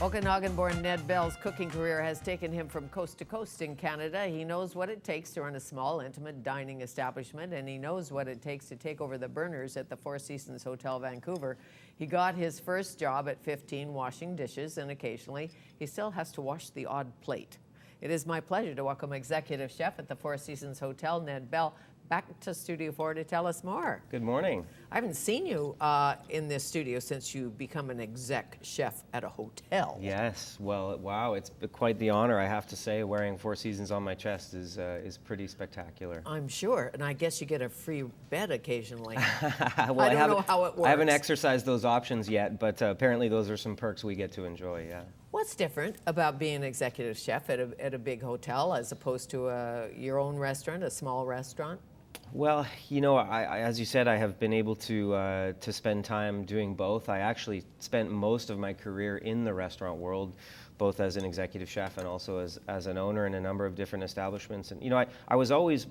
Okanagan-born Ned Bell's cooking career has taken him from coast to coast in Canada. He knows what it takes to run a small, intimate dining establishment, and he knows what it takes to take over the burners at the Four Seasons Hotel Vancouver. He got his first job at 15 washing dishes, and occasionally he still has to wash the odd plate. It is my pleasure to welcome Executive Chef at the Four Seasons Hotel, Ned Bell, back to Studio 4 to tell us more. Good morning. I haven't seen you in this studio since you become an exec chef at a hotel. Yes, well, wow, it's quite the honor, I have to say. Wearing Four Seasons on my chest is pretty spectacular. I'm sure, and I guess you get a free bed occasionally. Well, I don't know how it works. I haven't exercised those options yet, but apparently those are some perks we get to enjoy, yeah. What's different about being an executive chef at a big hotel as opposed to your own restaurant, a small restaurant? Well, you know, I as you said, I have been able to spend time doing both. I actually spent most of my career in the restaurant world, both as an executive chef and also as an owner in a number of different establishments. And, you know, I was always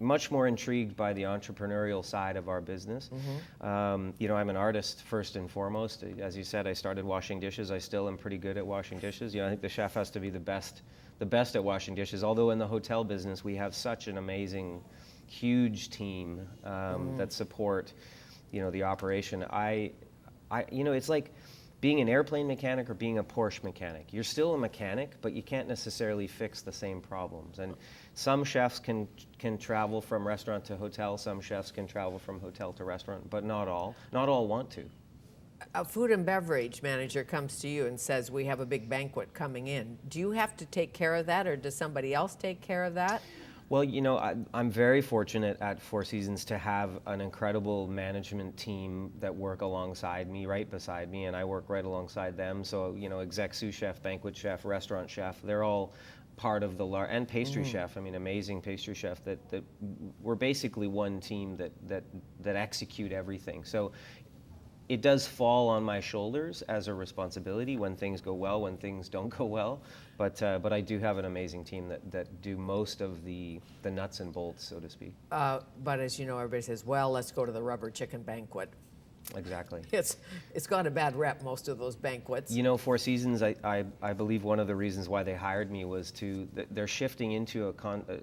much more intrigued by the entrepreneurial side of our business. Mm-hmm. You know, I'm an artist first and foremost. As you said, I started washing dishes. I still am pretty good at washing dishes. You know, I think the chef has to be the best at washing dishes. Although in the hotel business, we have such an amazing, huge team that support, you know, the operation. You know, it's like being an airplane mechanic or being a Porsche mechanic. You're still a mechanic, but you can't necessarily fix the same problems. And some chefs can travel from restaurant to hotel. Some chefs can travel from hotel to restaurant, but not all. Not all want to. A food and beverage manager comes to you and says, we have a big banquet coming in. Do you have to take care of that, or does somebody else take care of that? Well, you know, I'm very fortunate at Four Seasons to have an incredible management team that work alongside me, right beside me, and I work right alongside them. So, you know, exec sous chef, banquet chef, restaurant chef, they're all part of the and pastry chef. I mean, amazing pastry chef that we're basically one team that execute everything. So it does fall on my shoulders as a responsibility when things go well, when things don't go well. But I do have an amazing team that do most of the nuts and bolts, so to speak. But as you know, everybody says, well, let's go to the rubber chicken banquet. Exactly. It's got a bad rep, most of those banquets. You know, Four Seasons, I believe one of the reasons why they hired me was they're shifting into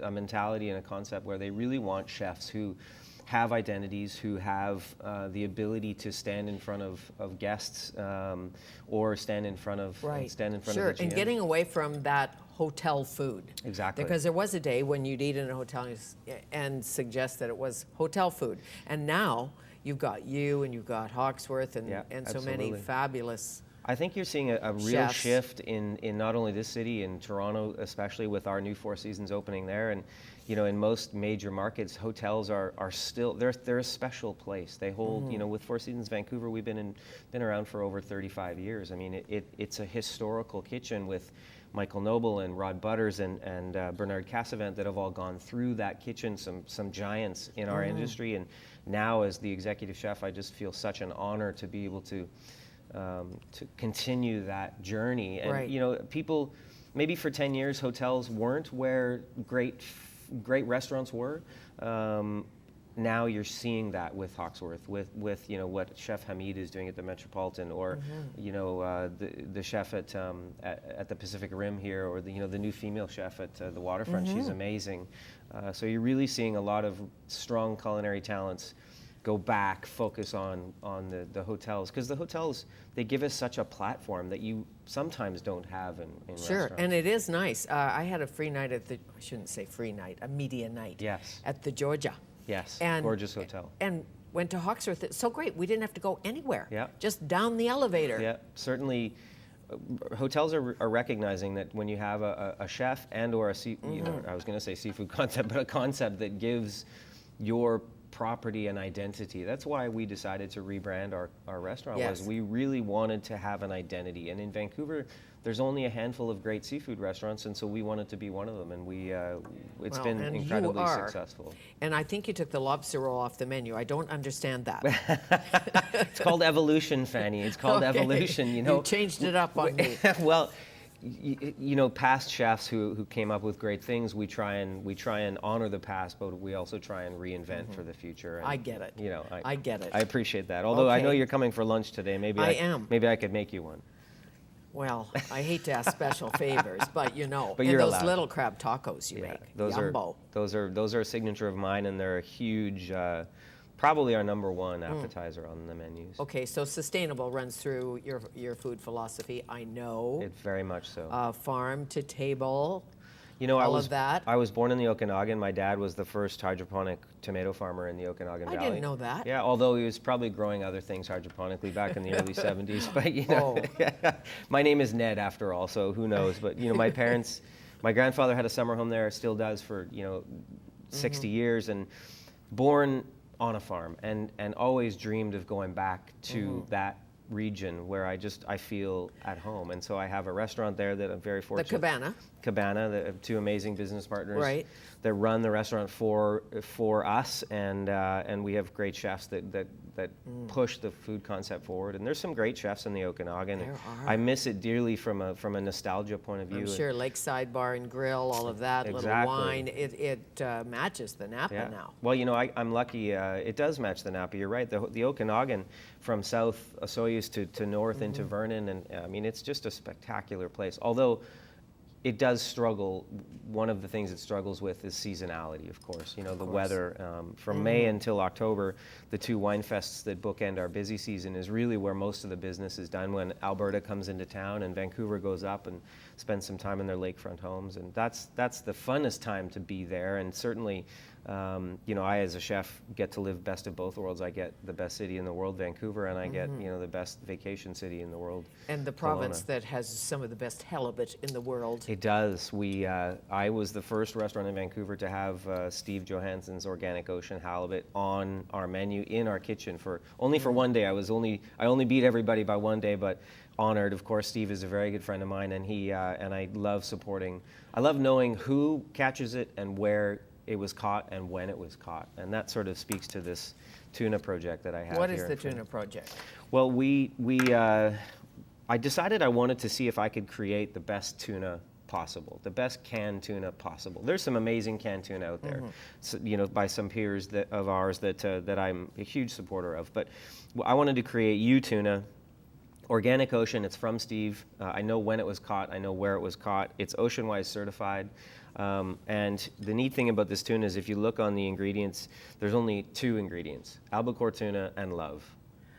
a mentality and a concept where they really want chefs who have identities, who have the ability to stand in front of guests or stand in front of sure, of the GM. And getting away from that hotel food. Exactly. Because there was a day when you'd eat in a hotel and suggest that it was hotel food. And now you've got you and you've got Hawksworth and so many fabulous I think you're seeing a real chefs. shift in not only this city, in Toronto especially, with our new Four Seasons opening there. And you know, in most major markets, hotels are still they're a special place. They hold, you know, with Four Seasons Vancouver, we've been around for over 35 years. I mean, it's a historical kitchen with Michael Noble and Rod Butters and Bernard Cassavant that have all gone through that kitchen, some giants in our industry. And now, as the executive chef, I just feel such an honor to be able to continue that journey. And you know, people, maybe for 10 years, hotels weren't where great restaurants were. Now you're seeing that with Hawksworth, with you know what Chef Hamid is doing at the Metropolitan, or you know the chef at the Pacific Rim here, or the new female chef at the Waterfront. She's amazing. So you're really seeing a lot of strong culinary talents go back, focus on the hotels, because the hotels, they give us such a platform that you sometimes don't have in restaurants. And it is nice. I had a free night I shouldn't say free night, a media night. Yes. At the Georgia. Yes, and, gorgeous hotel. And went to Hawksworth. It's so great. We didn't have to go anywhere. Yeah. Just down the elevator. Yeah, certainly. Hotels are recognizing that when you have a chef and or you know, I was going to say seafood concept, but a concept that gives your property and identity. That's why we decided to rebrand our restaurant. Yes. Was we really wanted to have an identity. And in Vancouver, there's only a handful of great seafood restaurants, and so we wanted to be one of them. And it's been incredibly successful. And I think you took the lobster roll off the menu. I don't understand that. It's called evolution, Fanny. It's called evolution. You know, you changed it up on me. Well, you know, past chefs who came up with great things, we try and honor the past, but we also try and reinvent for the future. And, I get it. You know, I get it. I appreciate that. Although I know you're coming for lunch today, maybe I am. Maybe I could make you one. Well, I hate to ask special favors, but you know, But and you're those allowed. little crab tacos you make, those yumbo. are a signature of mine, and they're a huge, probably our number one appetizer on the menus. Okay, so sustainable runs through your food philosophy, I know. It's very much so. Farm to table, You know, all of that. I was born in the Okanagan. My dad was the first hydroponic tomato farmer in the Okanagan Valley. I didn't know that. Yeah, although he was probably growing other things hydroponically back in the early 70s. But, you know, my name is Ned after all, so who knows. But, you know, my parents, my grandfather had a summer home there, still does for, you know, 60 years, and born on a farm, and always dreamed of going back to that region where I feel at home. And so I have a restaurant there that I'm very fortunate. The Cabana, the two amazing business partners Right. that run the restaurant for us, and we have great chefs that push the food concept forward. And there's some great chefs in the Okanagan. There are. I miss it dearly from a nostalgia point of view. I'm sure Lakeside Bar and Grill, all of that, little Exactly. wine, it matches the Napa now. Well, you know, I'm lucky. It does match the Napa. You're right. The Okanagan, from South Osoyoos to north into Vernon, and I mean, it's just a spectacular place. Although it does struggle. One of the things it struggles with is seasonality, of course. You know, the weather. From May until October, the two wine fests that bookend our busy season is really where most of the business is done, when Alberta comes into town and Vancouver goes up and spends some time in their lakefront homes. And that's the funnest time to be there. And certainly, you know, I as a chef get to live best of both worlds. I get the best city in the world, Vancouver, and I get, you know, the best vacation city in the world, And the Kelowna. province that has some of the best halibut in the world. It does. I was the first restaurant in Vancouver to have Steve Johansson's organic ocean halibut on our menu in our kitchen for only for one day. I only beat everybody by one day, but honored. Of course, Steve is a very good friend of mine, and I love supporting. I love knowing who catches it and where it was caught and when it was caught, and that sort of speaks to this tuna project that I have. What here is the in front. tuna project? Well, I decided I wanted to see if I could create the best tuna possible, the best canned tuna possible. There's some amazing canned tuna out there, so, you know, by some peers of ours that I'm a huge supporter of. But I wanted to create Yew tuna, organic ocean. It's from Steve. I know when it was caught. I know where it was caught. It's Oceanwise certified. And the neat thing about this tuna is if you look on the ingredients, there's only two ingredients: albacore tuna and love,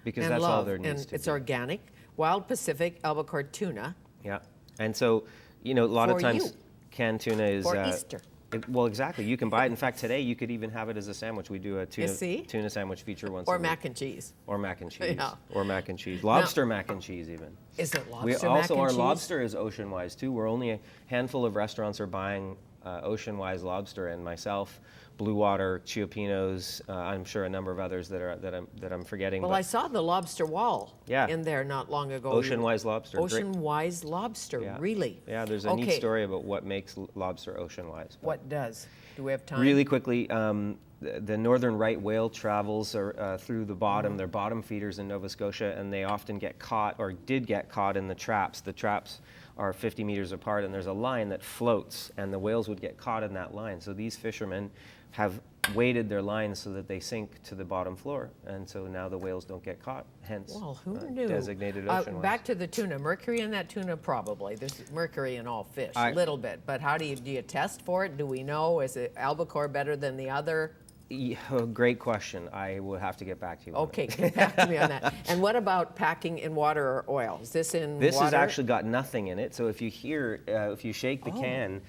because And that's all love, there needs and to it's be. organic, wild Pacific albacore tuna Yeah, and so, you know, a lot of For times you. canned tuna is for Easter. well, exactly. You can buy it. In fact, today you could even have it as a sandwich. We do a see? tuna sandwich feature once Or a week. mac and cheese. Or mac and cheese. Yeah. Or mac and cheese. Lobster mac and cheese even. Is it lobster We mac also, and our cheese? lobster is Oceanwise too. We're only a handful of restaurants are buying Oceanwise lobster, and myself, Blue Water, Chiopino's, I'm sure a number of others that I'm forgetting. Well, but I saw the lobster wall Yeah. in there not long ago. Oceanwise lobster. Great. Oceanwise lobster, Yeah. really? Yeah, there's a neat Okay. story about what makes lobster Oceanwise. but- What does? Do we have time? Really quickly, the northern right whale travels through the bottom. They're bottom feeders in Nova Scotia, and they often get caught, or did get caught, in the traps. The traps are 50 meters apart, and there's a line that floats, and the whales would get caught in that line. So these fishermen have weighted their lines so that they sink to the bottom floor, and so now the whales don't get caught, hence Well, who knew? designated Oceanwise. Back to the tuna. Mercury in that tuna, probably. There's mercury in all fish, I- a little bit. But how do you test for it? Do we know? Is it albacore better than the other? Yeah, great question. I will have to get back to you on Okay, it. get back to me on that. And what about packing in water or oil? Is this in This water? has actually got nothing in it. So if you if you shake the can,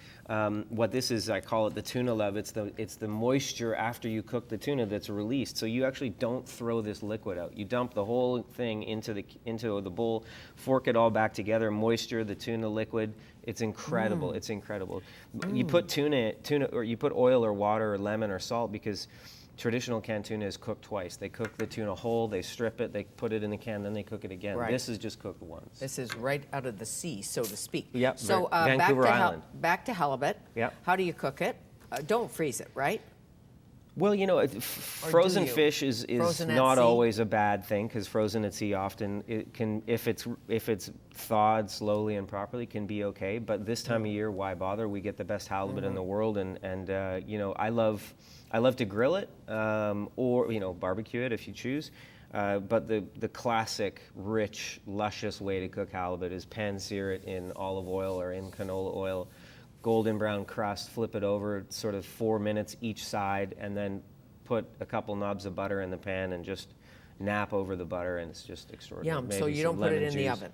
what this is, I call it the tuna love. It's the moisture after you cook the tuna that's released. So you actually don't throw this liquid out. You dump the whole thing into the bowl, fork it all back together, moisture, the tuna liquid. It's incredible. It's incredible. You put tuna, or you put oil or water or lemon or salt, because traditional canned tuna is cooked twice. They cook the tuna whole, they strip it, they put it in the can, then they cook it again. Right. This is just cooked once. This is right out of the sea, so to speak. Yep, So Vancouver Island. back to halibut. Yep. How do you cook it? Don't freeze it, right? Well, you know, frozen you? fish is Frozen at not sea? always a bad thing, because frozen at sea often it can, if it's thawed slowly and properly, can be okay. But this time of year, why bother? We get the best halibut in the world, and you know, I love to grill it, or, you know, barbecue it if you choose. But the classic, rich, luscious way to cook halibut is pan-sear it in olive oil or in canola oil, golden brown crust, flip it over, sort of 4 minutes each side, and then put a couple knobs of butter in the pan and just nap over the butter, and it's just extraordinary. Yum. So Maybe you some don't put it lemon in the juice. oven?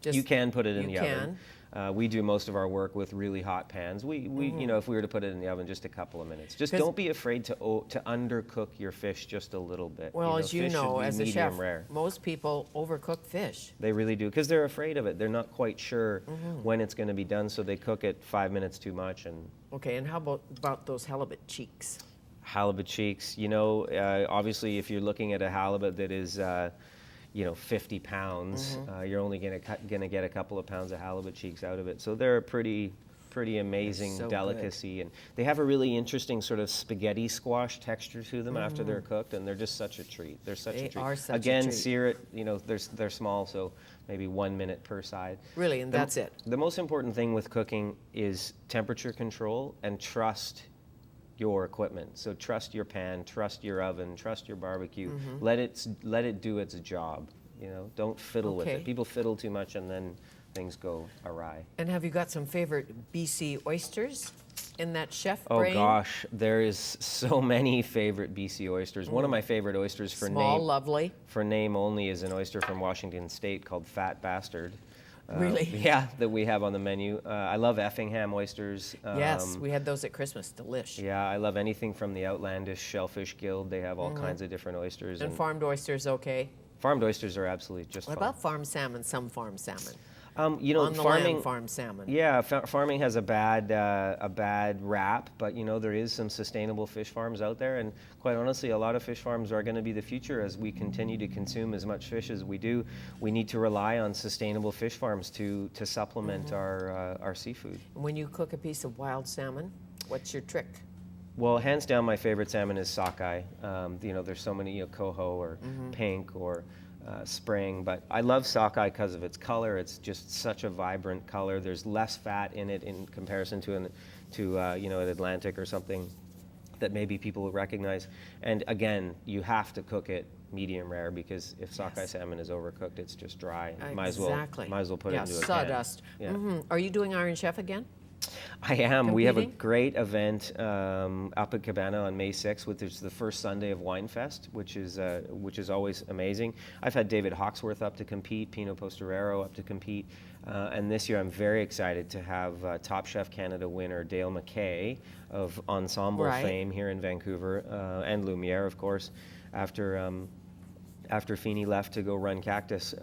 Just, You can put it in you the oven. We do most of our work with really hot pans. You know, if we were to put it in the oven, just a couple of minutes. Just don't be afraid to undercook your fish just a little bit. Well, as you fish should know, be as a medium chef, rare. most people overcook fish. They really do, because they're afraid of it. They're not quite sure when it's going to be done, so they cook it 5 minutes too much. And Okay, and how about those halibut cheeks? halibut cheeks, you know, obviously if you're looking at a halibut that is, 50 pounds, you're only going to get a couple of pounds of halibut cheeks out of it. So they're a pretty amazing so delicacy, and they have a really interesting sort of spaghetti squash texture to them after they're cooked, and they're just such a treat. They're such a They treat. are such a Again, treat. sear it. You know, they're small, so maybe 1 minute per side. Really, and that's it. The most important thing with cooking is temperature control and trust your equipment. So trust your pan, trust your oven, trust your barbecue. Let it do its job. You know, don't fiddle with Okay. it. People fiddle too much, and then things go awry. And have you got some favorite BC oysters in that chef Oh brain? gosh, there is so many favorite BC oysters. One of my favorite oysters for Small, name lovely. for name only is an oyster from Washington State called Fat Bastard. Really? Yeah, that we have on the menu. I love Effingham oysters. Yes, we had those at Christmas. Delish. Yeah, I love anything from the Outlandish Shellfish Guild. They have all kinds of different oysters. And farmed oysters, okay. Farmed oysters are absolutely just What fun. about farmed salmon? Some farmed salmon. You know, On the farming. land, farmed salmon. Yeah, farming has a bad rap, but you know there is some sustainable fish farms out there, and quite honestly, a lot of fish farms are going to be the future as we continue to consume as much fish as we do. We need to rely on sustainable fish farms to supplement our seafood. When you cook a piece of wild salmon, what's your trick? Well, hands down, my favorite salmon is sockeye. You know, there's so many, coho or pink or spring, but I love sockeye because of its color. It's just such a vibrant color. There's less fat in it in comparison to an Atlantic or something that maybe people will recognize. And again, you have to cook it medium rare, because if sockeye salmon is overcooked, it's just dry. Might as well put it into a can. Sawdust. Yeah. Are you doing Iron Chef again? I am. We have a Competing? great event up at Cabana on May 6th, which is the first Sunday of Winefest, which is always amazing. I've had David Hawksworth up to compete, Pino Postorero up to compete, and this year I'm very excited to have Top Chef Canada winner Dale McKay of Ensemble fame here in Vancouver, and Lumiere, of course, after Feeney left to go run Cactus.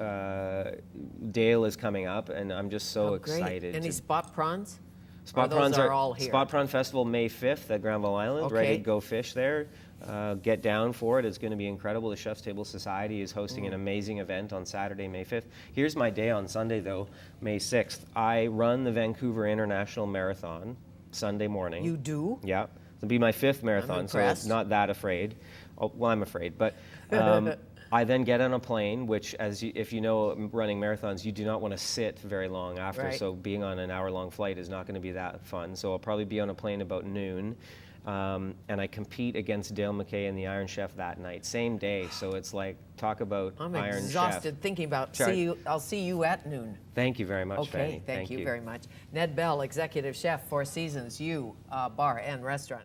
Dale is coming up, and I'm just so excited. Any to spot prawns? Spot those prawns are all here? Spot Prawn Festival May 5th at Granville Island. Okay. Ready to go fish there. Get down for it. It's going to be incredible. The Chef's Table Society is hosting an amazing event on Saturday, May 5th. Here's my day on Sunday, though, May 6th. I run the Vancouver International Marathon Sunday morning. You do? Yeah. It'll be my 5th marathon, so I'm impressed. not that afraid. Oh, well, I'm afraid, but I then get on a plane, which, if you know running marathons, you do not want to sit very long after. Right. So being on an hour-long flight is not going to be that fun. So I'll probably be on a plane about noon, and I compete against Dale McKay and the Iron Chef that night, same day. So it's like, talk about I'm Iron exhausted Chef. thinking about. Sorry. I'll see you at noon. Thank you very much, Okay, Fanny. thank you very much. Ned Bell, Executive Chef, Four Seasons, Yew Bar and Restaurant.